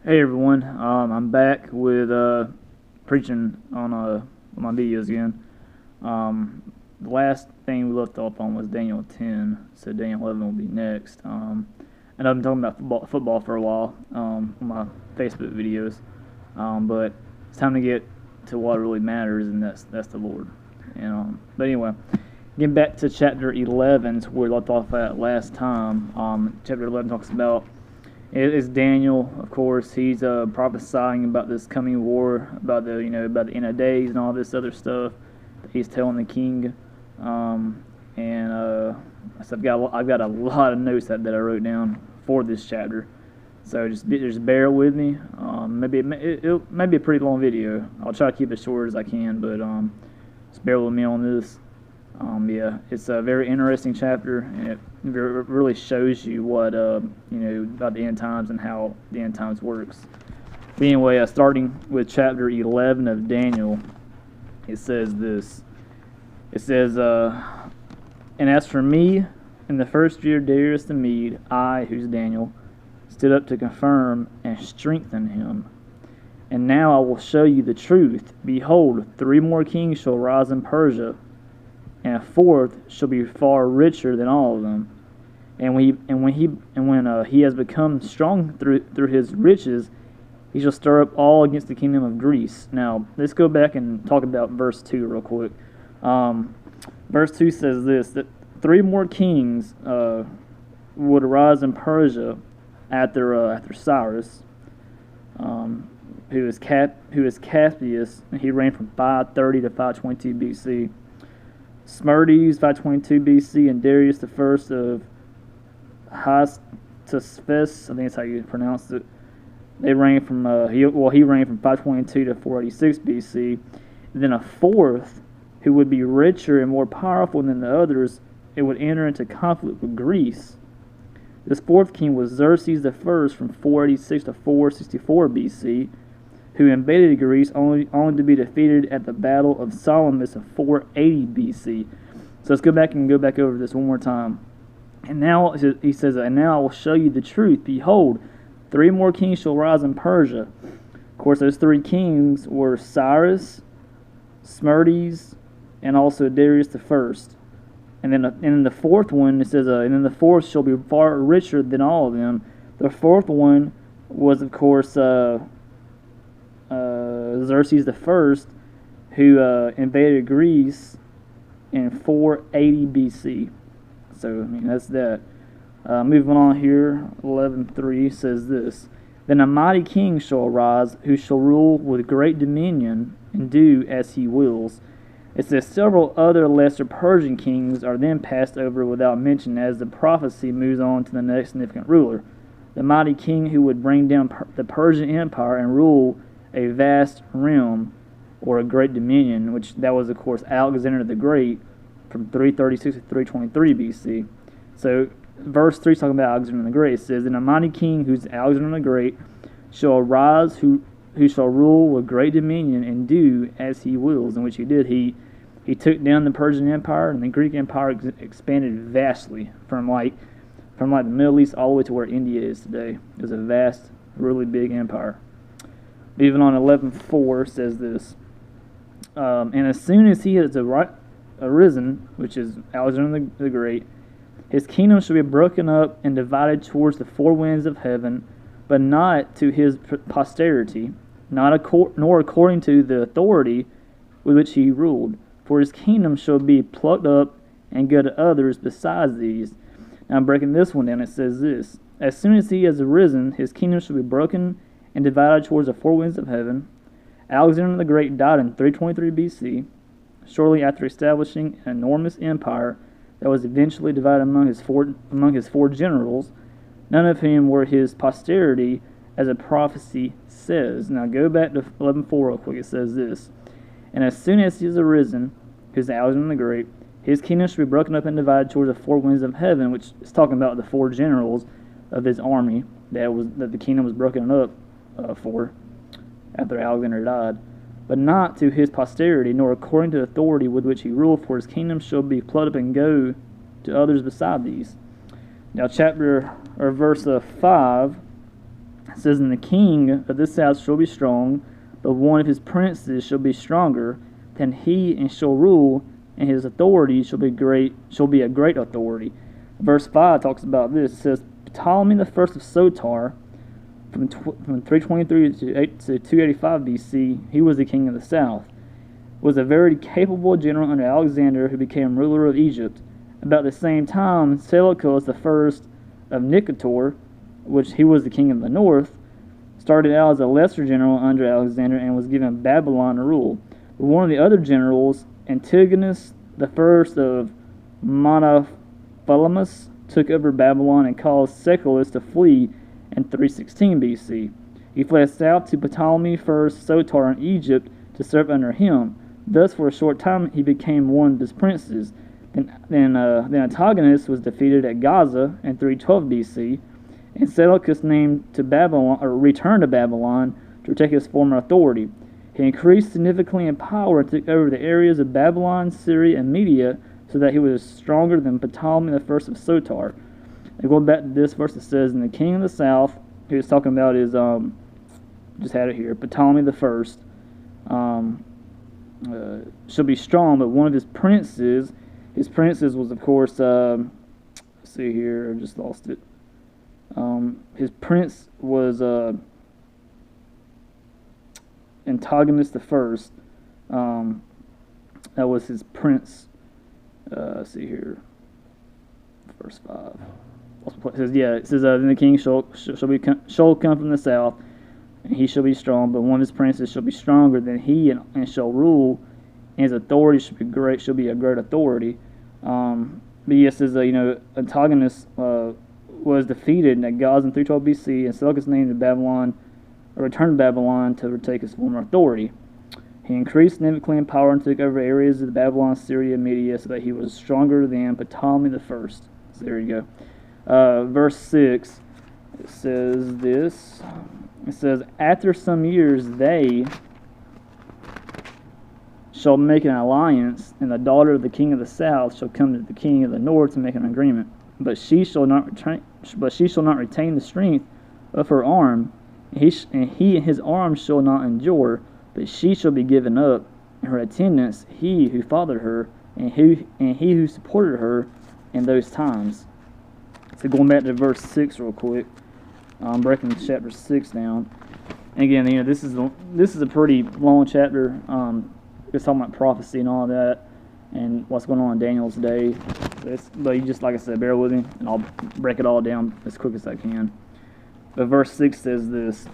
Hey everyone, I'm back with preaching on my videos again. The last thing we left off on was Daniel 10, so Daniel 11 will be next. And I've been talking about football for a while on my Facebook videos, but it's time to get to what really matters, and that's the Lord. But anyway, getting back to chapter 11, where we left off at last time. Chapter 11 talks about. It is Daniel, of course. He's prophesying about this coming war, about the about the end of days and all this other stuff that he's telling the king. So I've got a lot of notes that I wrote down for this chapter. So just bear with me. Maybe it may be a pretty long video. I'll try to keep it short as I can, but just bear with me on this. It's a very interesting chapter, and it really shows you what about the end times and how the end times works. But anyway, starting with chapter 11 of Daniel, it says this. It says, "And as for me, in the first year of Darius the Mede, I, who's Daniel, stood up to confirm and strengthen him. And now I will show you the truth. Behold, 3 more kings shall rise in Persia, and a 4th shall be far richer than all of them. And when he has become strong through his riches, he shall stir up all against the kingdom of Greece." Now let's go back and talk about verse 2 real quick. Verse 2 says this: that 3 more kings would arise in Persia after Cyrus, who is Caspius. He reigned from 530 to 522 BC. Smerdis, 522 BC, and Darius the first of Hystaspes, I think that's how you pronounce it. They reigned from he reigned from 522 to 486 BC. And then a 4th, who would be richer and more powerful than the others, it would enter into conflict with Greece. This 4th king was Xerxes the first from 486 to 464 BC, who invaded Greece only to be defeated at the Battle of Salamis of 480 BC. So let's go back over this one more time. And now he says, "And now I will show you the truth. Behold, 3 more kings shall rise in Persia." Of course, those 3 kings were Cyrus, Smerdis, and also Darius the first. And then the 4th one, it says, "And then the 4th shall be far richer than all of them." The 4th one was, of course, Xerxes the first, who invaded Greece in 480 BC. So that's that. Moving on here, 11:3 says this: "Then a mighty king shall arise, who shall rule with great dominion and do as he wills." It says several other lesser Persian kings are then passed over without mention as the prophecy moves on to the next significant ruler, the mighty king who would bring down the Persian Empire and rule a vast realm, or a great dominion, which that was, of course, Alexander the Great from 336 to 323 BC. So verse 3 is talking about Alexander the Great. It says, "And a mighty king, who's Alexander the Great, shall arise, who shall rule with great dominion and do as he wills," in which he did. He took down the Persian Empire, and the Greek Empire expanded vastly from the Middle East all the way to where India is today. It was a vast, really big empire. Moving on, 11:4 says this: "And as soon as he has arisen," which is Alexander the Great, "his kingdom shall be broken up and divided towards the 4 winds of heaven, but not to his posterity, nor according to the authority with which he ruled. For his kingdom shall be plucked up and go to others besides these." Now I'm breaking this one down. It says this: "As soon as he has arisen, his kingdom shall be broken and divided towards the 4 winds of heaven." Alexander the Great died in 323 BC, shortly after establishing an enormous empire that was eventually divided among his four generals, none of whom were his posterity, as a prophecy says. Now go back to 11:4 real quick. It says this: "And as soon as he has arisen, who's Alexander the Great, his kingdom shall be broken up and divided towards the 4 winds of heaven," which is talking about the 4 generals of his army that the kingdom was broken up for after Alexander died, "but not to his posterity, nor according to the authority with which he ruled, for his kingdom shall be plucked up and go to others beside these." Now verse 5 It says, "And the king of the south shall be strong, but one of his princes shall be stronger than he, and shall rule, and his authority shall be a great authority." Verse 5 talks about this. It says, "Ptolemy the first of Sotar, from 323 to 285 BC, he was the king of the south, was a very capable general under Alexander, who became ruler of Egypt. About the same time, Seleucus the first of Nicator, which he was the king of the north, started out as a lesser general under Alexander and was given Babylon to rule. But one of the other generals, Antigonus the first of Monophylamus, took over Babylon and caused Secellus to flee in 316 BC. He fled south to Ptolemy first Sotar in Egypt to serve under him. Thus, for a short time, he became one of his princes. Then Antigonus was defeated at Gaza in 312 BC, and Seleucus returned to Babylon to take his former authority. He increased significantly in power and took over the areas of Babylon, Syria, and Media, so that he was stronger than Ptolemy the first of Sotar. And going back to this verse, it says, "And the king of the south," who he's talking about is, just had it here, Ptolemy the first, shall be strong, but one of his princes was, of course, let's see here, I just lost it. His prince was Antigonus the first. That was his prince. Let's see here, verse 5. It says, "Then the king shall come from the south, and he shall be strong, but one of his princes shall be stronger than he, and shall rule, and his authority shall be a great authority." But yes, as Antigonus was defeated at Gaza in 312 BC, and Seleucus returned to Babylon to take his former authority. He increased significantly in power and took over areas of Babylon, Syria, and Media, so that he was stronger than Ptolemy the first. So there you go. Verse 6, it says this. It says, "After some years they shall make an alliance, and the daughter of the king of the south shall come to the king of the north to make an agreement. But she shall not retain the strength of her arm, and he and his arm shall not endure, but she shall be given up, and her attendants, he who fathered her, and he who supported her in those times." So going back to verse 6 real quick, breaking chapter 6 down. And again, this is a pretty long chapter. It's talking about prophecy and all that, and what's going on in Daniel's day. But you just, like I said, bear with me, and I'll break it all down as quick as I can. But verse 6 says this.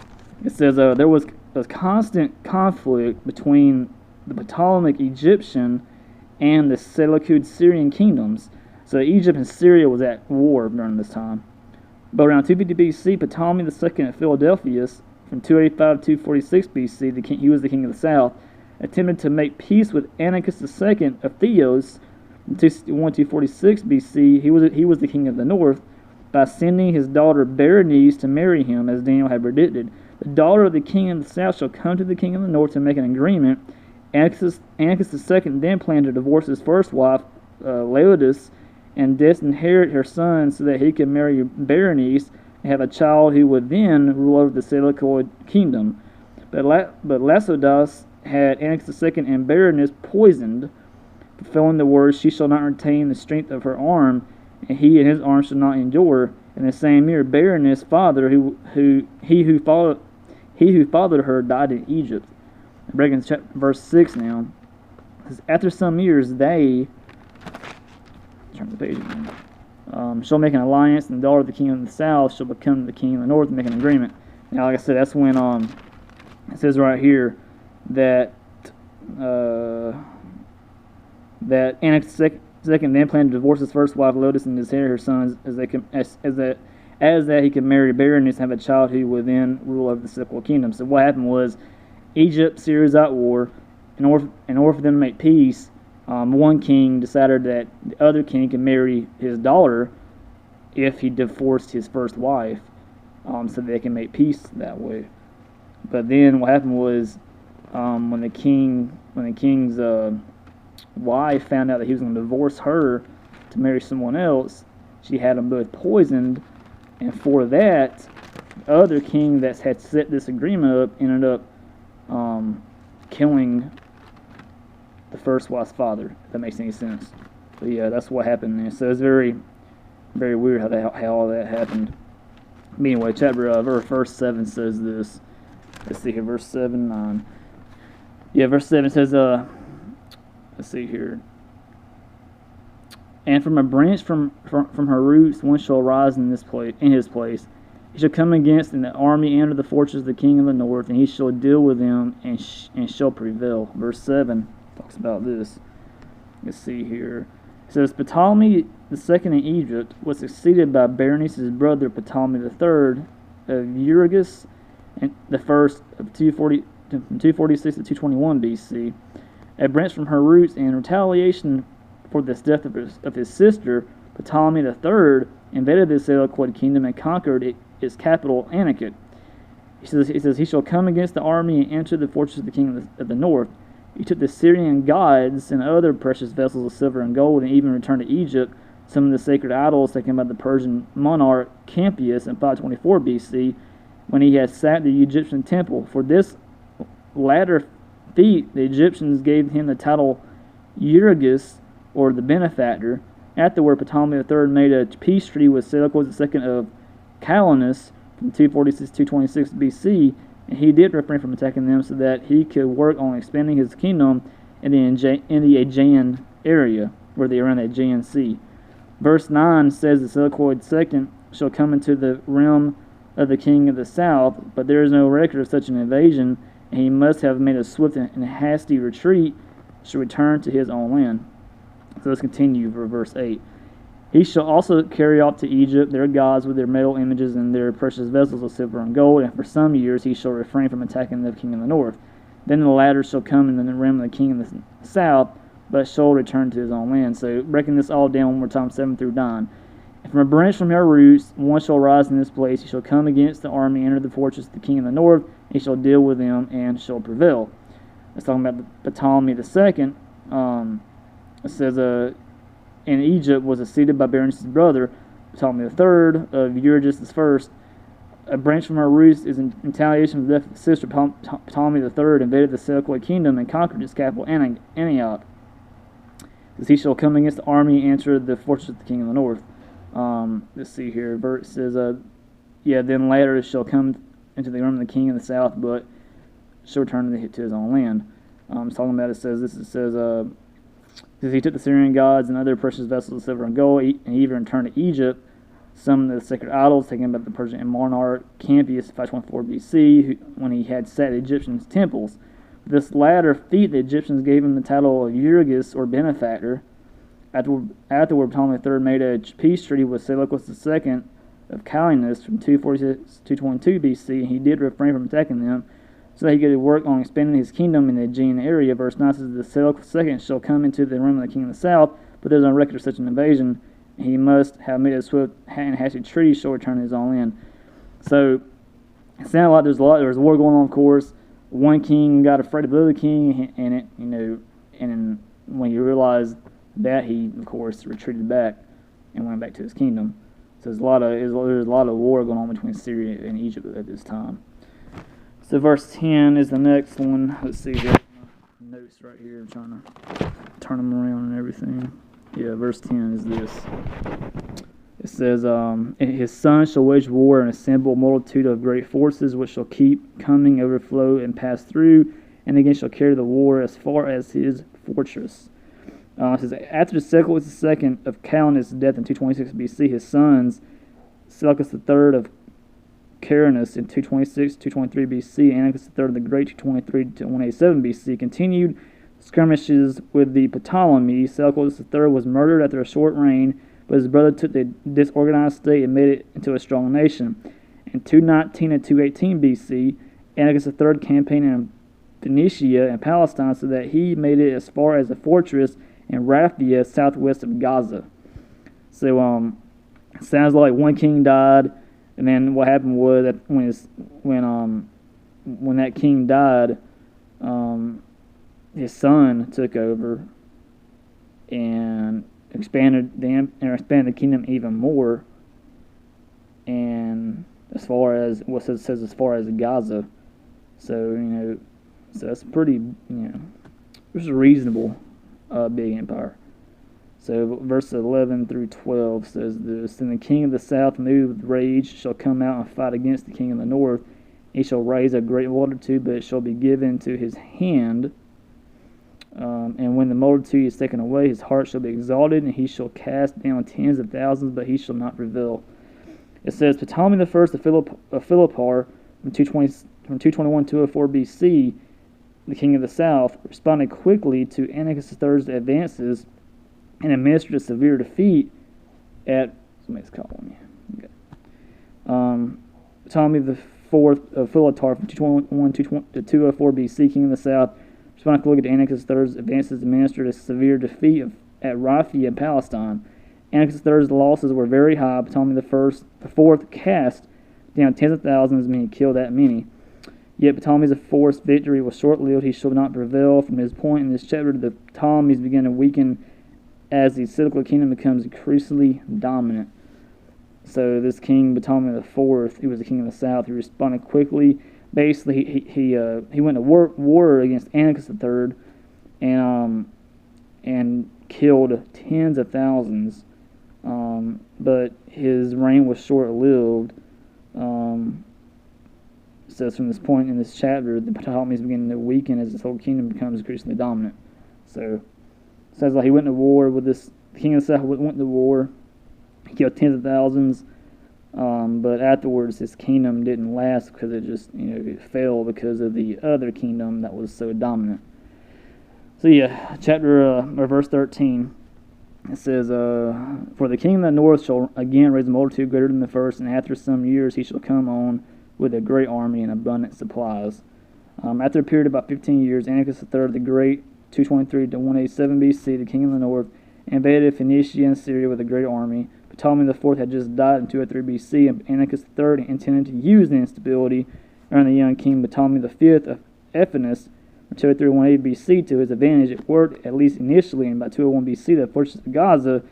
It says, "There was a constant conflict between the Ptolemaic Egyptian and the Seleucid Syrian kingdoms." So Egypt and Syria was at war during this time. But around 250 BC, Ptolemy II at Philadelphus, from 285 to 246 BC, he was the king of the south, attempted to make peace with Antiochus II of Theos. In 246 BC, he was the king of the north, by sending his daughter Berenice to marry him, as Daniel had predicted. "The daughter of the king of the south shall come to the king of the north to make an agreement." Antiochus II then planned to divorce his first wife, Laodice, and disinherit her son so that he could marry Berenice and have a child who would then rule over the Seleucid kingdom. But Laodice had Antiochus II and Berenice poisoned, fulfilling the words, "She shall not retain the strength of her arm, and he and his arm shall not endure." In the same year, Berenice's father, he who fathered her, died in Egypt. Breaking verse 6 now. It says, "After some years they," turn the page again, "shall make an alliance, and the daughter of the king of the south shall become the king of the north and make an agreement." Now, like I said, that's when it says right here that Antiochus II then planned to divorce his first wife Laodice and disinherit her sons, as that he could marry Berenice and have a child who would then rule over the Seleucid kingdom. So what happened was, Egypt, Syria was at war. In order for them to make peace, one king decided that the other king could marry his daughter if he divorced his first wife, so they can make peace that way. But then what happened was, when the king's wife found out that he was going to divorce her to marry someone else, she had them both poisoned, and for that, other king that had set this agreement up ended up killing the first wife's father, if that makes any sense. But yeah, that's what happened there. So it's very, very weird how all that happened. But anyway, verse 7 says this. Let's see here, verse 7, 9. Yeah, verse 7 says, let's see here. And from a branch from her roots one shall rise in his place. He shall come against in the army and the fortress of the king of the north, and he shall deal with them and shall prevail. Verse 7 talks about this. Let's see here. It says, Ptolemy II in Egypt was succeeded by Berenice's brother Ptolemy III of Euergetes, and the first of 246 to 221 BC. A branch from her roots in retaliation for the death of his sister, Ptolemy III invaded the Seleucid kingdom and conquered its capital, Anicut. He says, he shall come against the army and enter the fortress of the king of the north. He took the Syrian gods and other precious vessels of silver and gold, and even returned to Egypt some of the sacred idols taken by the Persian monarch Campius in 524 BC, when he had sacked the Egyptian temple. For this latter feat, the Egyptians gave him the title Euergetes, or the benefactor. Afterward, Ptolemy III made a peace treaty with Seleucus II of Calonus from 246 to 226 BC, and he did refrain from attacking them so that he could work on expanding his kingdom in the Aegean area, where they are in the Aegean Sea. Verse 9 says the Seleucid II shall come into the realm of the king of the south, but there is no record of such an invasion, and he must have made a swift and hasty retreat to return to his own land. So let's continue for verse 8. He shall also carry off to Egypt their gods with their metal images and their precious vessels of silver and gold, and for some years he shall refrain from attacking the king of the north. Then the latter shall come in the realm of the king of the south, but shall return to his own land. So breaking this all down one more time, 7 through 9. And from a branch from her roots one shall rise in this place. He shall come against the army, enter the fortress of the king of the north, and he shall deal with them and shall prevail. It's talking about the Ptolemy II. It says, in Egypt was succeeded by Berenice's brother, Ptolemy III of Euergetes I. A branch from her roots is in retaliation for the death of his sister. Ptolemy III invaded the Seleucid kingdom and conquered its capital, Antioch. As he shall come against the army and enter the fortress of the king of the north. Let's see here. Verse says, then later shall come into the realm of the king of the south, but shall return to his own land. It's talking about, it says, he took the Syrian gods and other precious vessels of silver and gold, and he even returned to Egypt some of the sacred idols taken by the Persian monarch Campius in 524 BC, when he had sacked the Egyptians' temples. For this latter feat, the Egyptians gave him the title of Euergetes, or benefactor. Afterward, Ptolemy III made a peace treaty with Seleucus II of Calonus from 246 to 222 BC, and he did refrain from attacking them, so that he could work on expanding his kingdom in the Aegean area. Verse 9 says, the Seleucus II shall come into the realm of the king of the south, but there is no record of such an invasion, and he must have made a swift and hasty treaty, shall return to his own land. So it sounded like there was a war going on, of course. One king got afraid of the other king, and when he realized that, he, of course, retreated back and went back to his kingdom. So there's a lot of war going on between Syria and Egypt at this time. So verse 10 is the next one. Let's see, there's my notes right here. I'm trying to turn them around and everything. Yeah, verse 10 is this. It says, his son shall wage war and assemble a multitude of great forces, which shall keep coming, overflow, and pass through, and again shall carry the war as far as his fortress. It says, after the Seleucus II of Calonus' death in 226 BC, his sons, Seleucus III of Carinus in 226 to 223 BC, Antiochus III the Great 223 to 187 BC, continued skirmishes with the Ptolemy. Seleucus III was murdered after a short reign, but his brother took the disorganized state and made it into a strong nation. In 219 and 218 BC, Antiochus III campaigned in Phoenicia and Palestine, so that he made it as far as a fortress in Raphia, southwest of Gaza. So, it sounds like one king died. And then what happened was that when that king died, his son took over and expanded the kingdom even more. And as far as what it says as far as Gaza. So so that's pretty it's a reasonable big empire. So verse 11 through 12 says this: And the king of the south, moved with rage, shall come out and fight against the king of the north. He shall raise a great multitude, but it shall be given to his hand. And when the multitude is taken away, his heart shall be exalted, and he shall cast down tens of thousands, but he shall not prevail. It says, Ptolemy the first of Philipar, from 221 to 204 BC, the king of the south, responded quickly to Antiochus III's advances and administered a severe defeat at somebody's calling me. Okay. Ptolemy the fourth of Philotar, from 221 to 204 BC, king of the south, responded quickly to Antiochus III's advances and administered a severe defeat at Raphia in Palestine. Antiochus III's losses were very high. Ptolemy the fourth cast down tens of thousands, and he killed that many. Yet Ptolemy's fourth's victory was short-lived. He shall not prevail. From his point in this chapter, the Ptolemies begin to weaken as the Seleucid kingdom becomes increasingly dominant. So this king, Ptolemy IV, he was the king of the south. He responded quickly. Basically, he went to war against Antiochus III and killed tens of thousands. But his reign was short-lived. Says from this point in this chapter, the Ptolemies begin to weaken as this whole kingdom becomes increasingly dominant. So it says like he went to war with this. The king of the south went to war. He killed tens of thousands. But afterwards, his kingdom didn't last because it just it fell because of the other kingdom that was so dominant. So yeah, verse 13. It says, For the king of the north shall again raise a multitude greater than the first, and after some years he shall come on with a great army and abundant supplies. After a period of about 15 years, Antiochus III the Great, 223 to 187 BC, the king of the north, invaded Phoenicia and Syria with a great army. Ptolemy IV had just died in 203 BC, and Antiochus III intended to use the instability around the young king Ptolemy V of Ephesus from 203 to 180 BC to his advantage. It worked, at least initially, in about 201 BC. The fortress of Gaza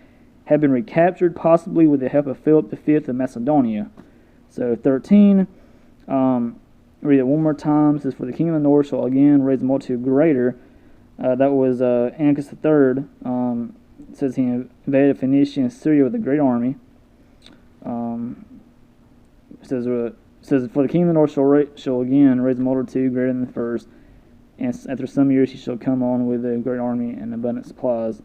had been recaptured, possibly with the help of Philip V of Macedonia. So 13, read it one more time. It says, For the king of the north shall again raise a multitude greater. That was Antiochus III. It says he invaded Phoenicia and Syria with a great army. It says, For the king of the north shall again raise a multitude greater than the first, and after some years he shall come on with a great army and abundant supplies.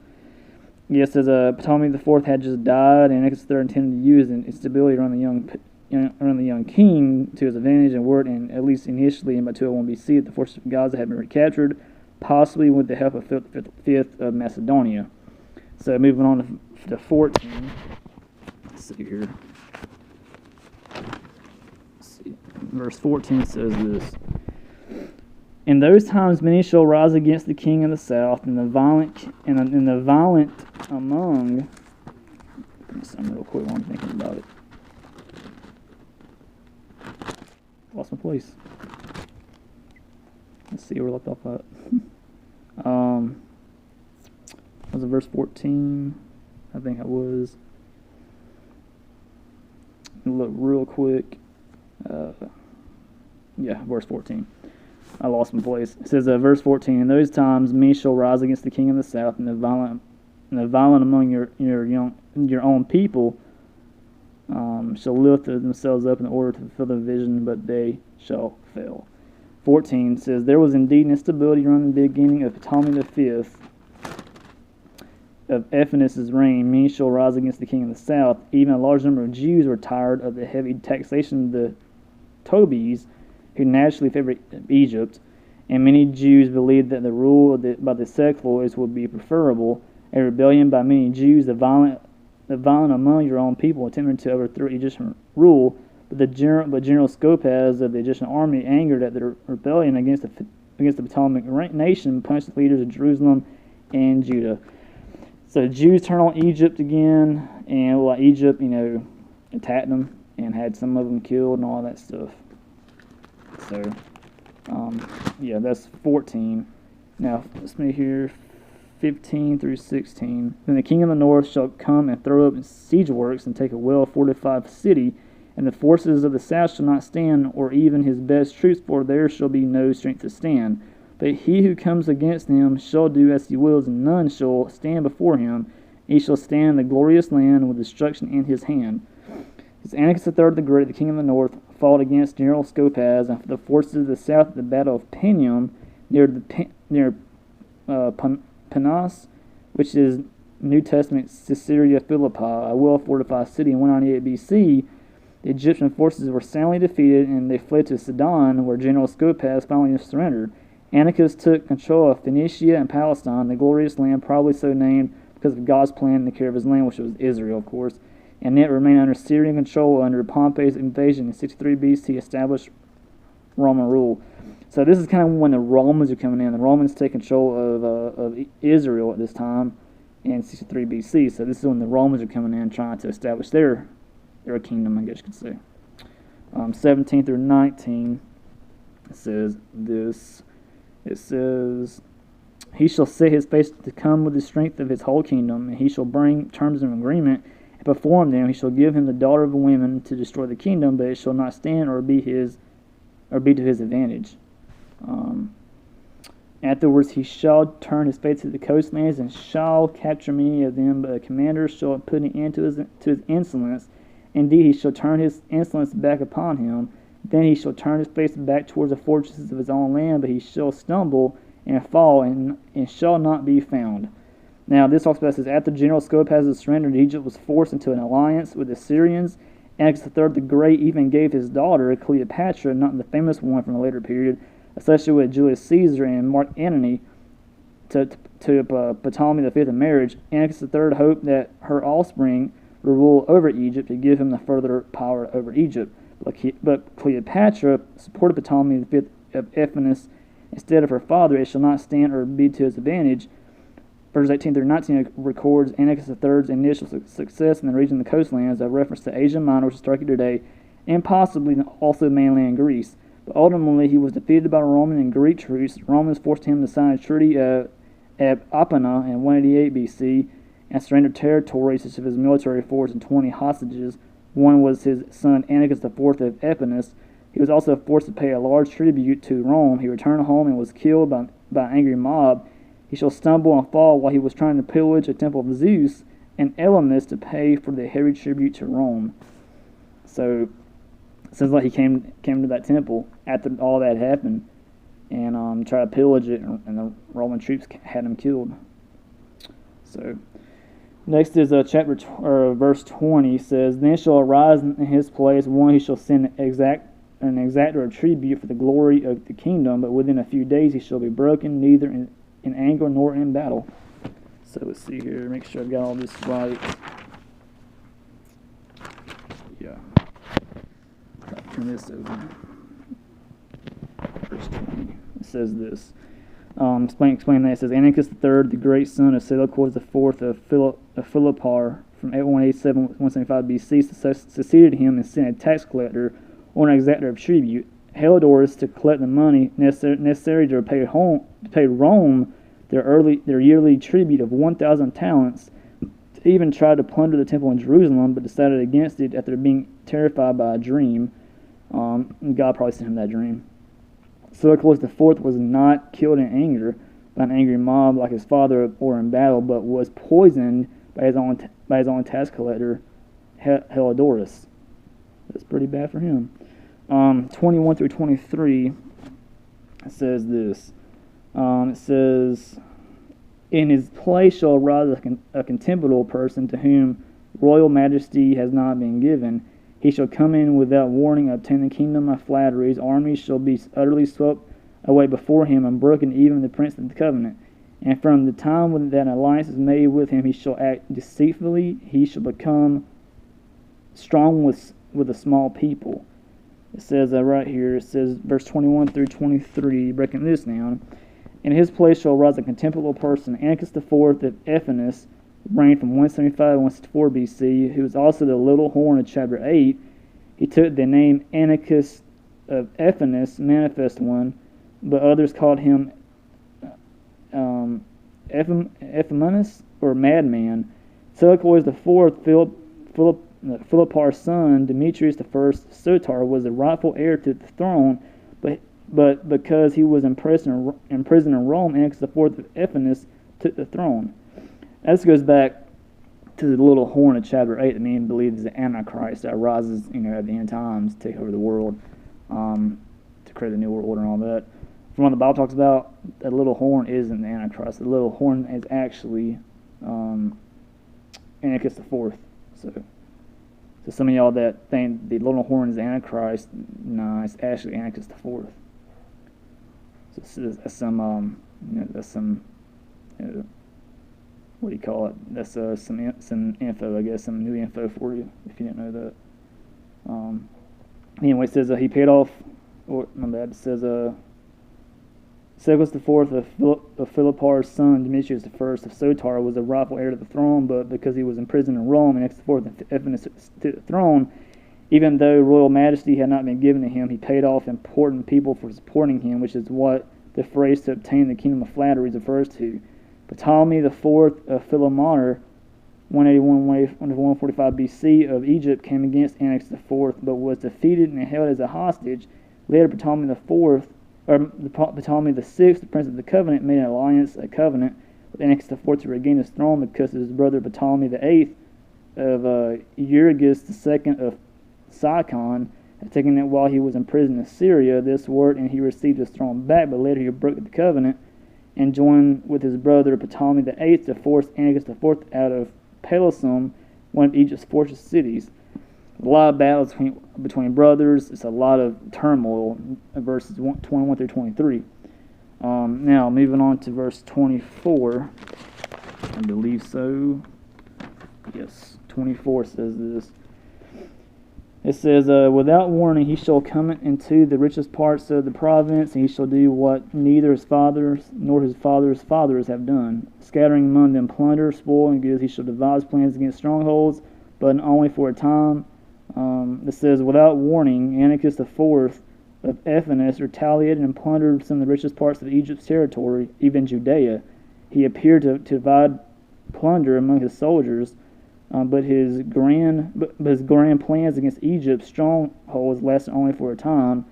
Yes, as Ptolemy IV had just died, and Antiochus III intended to use instability around the young king to his advantage, and worked, and at least initially in about 201 BC, that the forces of Gaza had been recaptured, possibly with the help of Philip V of Macedonia. So moving on to 14. Let's see here. Verse 14 says this: In those times many shall rise against the king of the south, and the violent among. Some real quick while I'm thinking about it. Lost my place. Let's see where we left off at. Was it verse 14? I think it was. Look real quick. Yeah, verse 14. I lost my place. It says, verse 14, In those times many shall rise against the king of the south, and the violent among your own people shall lift themselves up in order to fulfill the vision, but they shall fail. 14 says, There was indeed instability around the beginning of Ptolemy V of Ephesus' reign. Many shall rise against the king of the south. Even a large number of Jews were tired of the heavy taxation of the Tobies, who naturally favored Egypt, and many Jews believed that the rule by the seculoids would be preferable. A rebellion by many Jews, the violent among your own people, attempted to overthrow Egyptian rule, but General Scopas of the Egyptian army, angered at the rebellion against the Ptolemaic nation, punished the leaders of Jerusalem and Judah. So the Jews turned on Egypt again, and Egypt, attacked them and had some of them killed and all that stuff. So, yeah, that's 14. Now, let's see here, 15 through 16. Then the king of the north shall come and throw up siege works and take a well-fortified city And the forces of the south shall not stand, or even his best troops, for there shall be no strength to stand. But he who comes against him shall do as he wills, and none shall stand before him. He shall stand in the glorious land with destruction in his hand. As Antiochus III the Great, the king of the north, fought against General Scopas and the forces of the south at the battle of Pinium near Panos, which is New Testament Caesarea Philippi, a well-fortified city in 198 B.C., the Egyptian forces were soundly defeated, and they fled to Sidon, where General Scopas finally surrendered. Antiochus took control of Phoenicia and Palestine, the glorious land probably so named because of God's plan in the care of his land, which was Israel, of course, and it remained under Syrian control under Pompey's invasion in 63 BC, established Roman rule. So this is kind of when the Romans are coming in. The Romans take control of Israel at this time in 63 BC. So this is when the Romans are coming in trying to establish their kingdom, I guess you could say. 17 through 19, it says this. It says, he shall set his face to come with the strength of his whole kingdom, and he shall bring terms of agreement and perform them. He shall give him the daughter of women to destroy the kingdom, but it shall not stand or be to his advantage. Afterwards he shall turn his face to the coastlands and shall capture many of them, but the commander shall put an end to his insolence. Indeed, he shall turn his insolence back upon him. Then he shall turn his face back towards the fortresses of his own land, but he shall stumble and fall and shall not be found. Now, this talks about, says, after General Scopas' surrendered, Egypt was forced into an alliance with the Syrians. Antiochus III the Great even gave his daughter, Cleopatra, not the famous one from a later period, especially with Julius Caesar and Mark Antony, to Ptolemy V in marriage. Antiochus III hoped that her offspring would rule over Egypt to give him the further power over Egypt. But Cleopatra supported Ptolemy V of Ephesus instead of her father. It shall not stand or be to his advantage. Verses 18 through 19 records Antiochus III's initial success in the region of the coastlands, a reference to Asia Minor, which is Turkey today, and possibly also mainland Greece. But ultimately, he was defeated by Roman and Greek troops. The Romans forced him to sign a treaty at Apamea in 188 BC and surrendered territory such as his military force and 20 hostages. One was his son Antiochus IV of Ephesus. He was also forced to pay a large tribute to Rome. He returned home and was killed by an angry mob. He shall stumble and fall while he was trying to pillage a temple of Zeus and Elymas to pay for the heavy tribute to Rome. So it seems like he came to that temple after all that happened and tried to pillage it, and the Roman troops had him killed. So next is verse 20 says, Then shall arise in his place one who shall send an exactor of tribute for the glory of the kingdom, but within a few days he shall be broken, neither in anger nor in battle. So let's see here, make sure I've got all this right. Yeah. Turn this over. Verse 20. It says this. Explain that. It says, Antiochus III, the great son of Seleucus IV of Philippar, from 187 175 BC, succeeded him and sent a tax collector or an exactor of tribute, Heliodorus, to collect the money necessary to pay Rome their yearly tribute of 1,000 talents. He even tried to plunder the temple in Jerusalem, but decided against it after being terrified by a dream. God probably sent him that dream. Seleucus IV was not killed in anger by an angry mob like his father or in battle, but was poisoned by his own tax collector, Heliodorus. That's pretty bad for him. 21 through 23, it says this. It says, In his place shall arise a contemptible person to whom royal majesty has not been given. He shall come in without warning, obtain the kingdom by flattery. His armies shall be utterly swept away before him, and broken even the prince of the covenant. And from the time when that alliance is made with him, he shall act deceitfully. He shall become strong with a small people. It says right here, it says verse 21 through 23, breaking this down. In his place shall rise a contemptible person, Antiochus IV of Ephesus, reigned from 175 to 164 BC, who was also the little horn of chapter 8. He took the name Antiochus of Ephesus, manifest one, but others called him Ephemenes, or madman. Seleucus IV Philippar's son, Demetrius I Soter, was the rightful heir to the throne, but because he was imprisoned in Rome, Antiochus IV of Ephesus took the throne. This goes back to the little horn of chapter 8 that many believe is the Antichrist that rises, at the end times, to take over the world, to create a new world order and all that. From what the Bible talks about, that little horn isn't the Antichrist. The little horn is actually Antiochus IV. So some of y'all that think the little horn is the Antichrist, no, it's actually Antiochus IV. So that's some, what do you call it? That's some info, I guess, some new info for you if you didn't know that. Anyway, it says he paid off. Or my bad. It says Antiochus IV of Philippar's son, Demetrius I of Soter, was the rightful heir to the throne, but because he was imprisoned in Rome and Antiochus IV of Ephesus to the throne, even though royal majesty had not been given to him, he paid off important people for supporting him, which is what the phrase "to obtain the kingdom of flattery" refers to. Ptolemy IV of Philometor, 181-145 BC of Egypt, came against Antiochus IV, but was defeated and held as a hostage. Later, Ptolemy VI, the prince of the covenant, made a covenant with Antiochus IV to regain his throne because his brother Ptolemy VIII of Euergetes II of Sicyon had taken it while he was in prison in Syria. This worked, and he received his throne back, but later he broke the covenant and joined with his brother Ptolemy VIII to force Antiochus IV out of Pelusium, one of Egypt's fortress cities. A lot of battles between brothers. It's a lot of turmoil, verses 21 through 23. Now, moving on to verse 24. I believe so. Yes, 24 says this. It says, without warning, he shall come into the richest parts of the province, and he shall do what neither his fathers nor his fathers' fathers have done. Scattering among them plunder, spoil, and goods, he shall devise plans against strongholds, but only for a time. It says, without warning, Antiochus IV of Ephesus retaliated and plundered some of the richest parts of Egypt's territory, even Judea. He appeared to divide plunder among his soldiers, but his grand plans against Egypt's strongholds lasted only for a time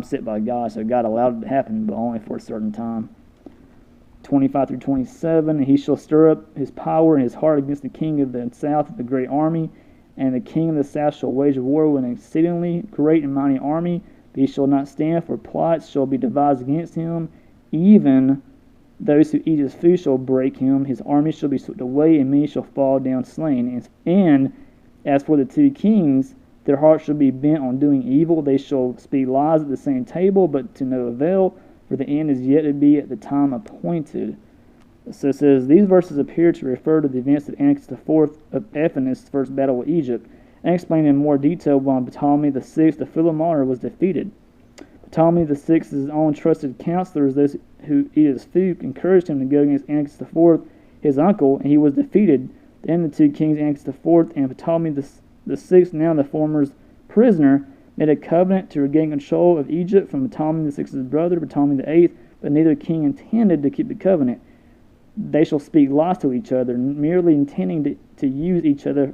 set by God. So God allowed it to happen, but only for a certain time. 25 through 27, and he shall stir up his power and his heart against the king of the south of the great army, and the king of the south shall wage war with an exceedingly great and mighty army, but he shall not stand, for plots shall be devised against him. Even those who eat his food shall break him, his army shall be swept away, and many shall fall down slain. And as for the two kings, their hearts shall be bent on doing evil. They shall speak lies at the same table, but to no avail, for the end is yet to be at the time appointed. So it says, these verses appear to refer to the events of Antiochus IV of Ephesus' first battle with Egypt, and explain in more detail why Ptolemy VI of Philometor was defeated. Ptolemy VI's own trusted counselors, those who eat his food, encouraged him to go against Antiochus IV, his uncle, and he was defeated. Then the two kings, Antiochus IV and Ptolemy VI, now the former's prisoner, made a covenant to regain control of Egypt from Ptolemy VI's brother, Ptolemy VIII, but neither king intended to keep the covenant. They shall speak lies to each other, merely intending to use each other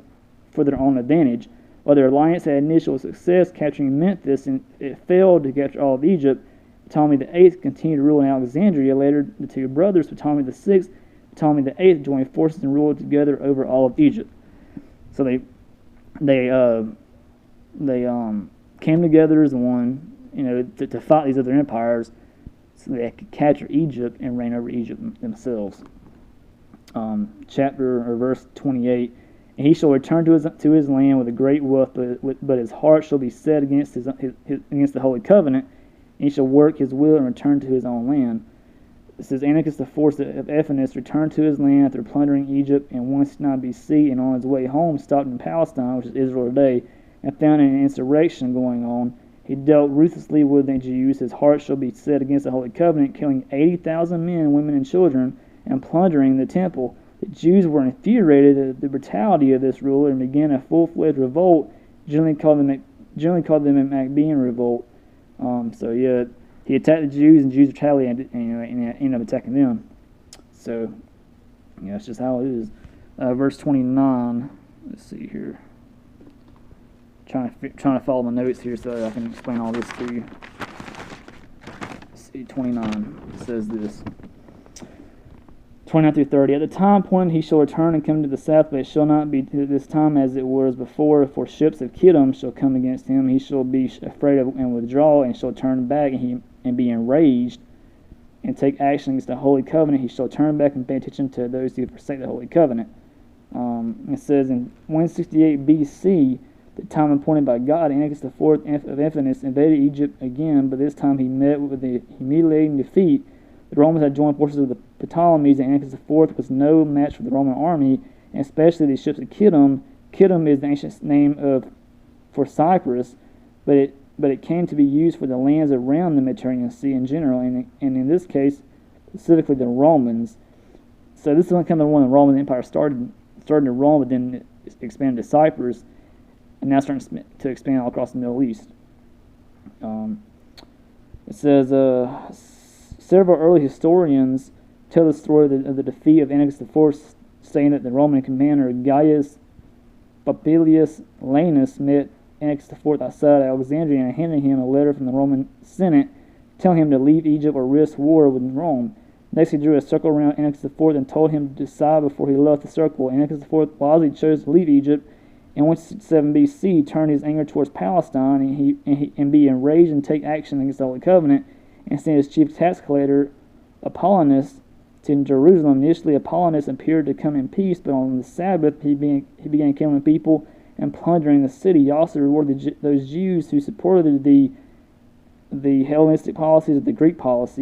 for their own advantage. While their alliance had initial success capturing Memphis, and it failed to capture all of Egypt, Ptolemy VIII continued to rule in Alexandria. Later, the two brothers, Ptolemy VI and Ptolemy VIII, joined forces and ruled together over all of Egypt. So they came together as one, to fight these other empires, so they could capture Egypt and reign over Egypt themselves. Verse 28. And he shall return to his land with a great wealth, but his heart shall be set against against the holy covenant, and he shall work his will and return to his own land. It says, Antiochus IV of Ephesus returned to his land after plundering Egypt in 169 BC, and on his way home stopped in Palestine, which is Israel today, and found an insurrection going on. He dealt ruthlessly with the Jews. His heart shall be set against the holy covenant, killing 80,000 men, women, and children, and plundering the temple. The Jews were infuriated at the brutality of this ruler and began a full-fledged revolt, generally called the Maccabean revolt. He attacked the Jews, and Jews retaliated and ended up attacking them. So, that's just how it is. Verse 29. Let's see here. trying to follow my notes here so I can explain all this to you. See, 29 says this. 29 through 30. At the time appointed he shall return and come to the south, but it shall not be this time as it was before, for ships of Kittim shall come against him. He shall be afraid of and withdraw, and shall turn back, and be enraged, and take action against the Holy Covenant. He shall turn back and pay attention to those who forsake the Holy Covenant. It says in 168 BC, the time appointed by God, Antiochus IV of Ephesus invaded Egypt again, but this time he met with a humiliating defeat. The Romans had joined forces with the Ptolemies, and Antiochus IV was no match for the Roman army, and especially the ships of Kittim. Kittim is the ancient name for Cyprus, but it came to be used for the lands around the Mediterranean Sea in general, and in this case, specifically the Romans. So this is kind of when the Roman Empire started in Rome, but then it expanded to Cyprus, and now starting to expand all across the Middle East. It says, several early historians tell the story of the defeat of Antiochus IV, saying that the Roman commander Gaius Popilius Laenas met Antiochus IV outside Alexandria and handed him a letter from the Roman Senate telling him to leave Egypt or risk war with Rome. Next, he drew a circle around Antiochus IV and told him to decide before he left the circle. Antiochus IV wisely chose to leave Egypt, and 167 BC turned his anger towards Palestine, and be enraged and take action against the Holy Covenant, and sent his chief tax collector Apollonius to Jerusalem. Initially, Apollonius appeared to come in peace, but on the Sabbath he began killing people and plundering the city. He also rewarded those Jews who supported the Hellenistic policies of the Greek policy.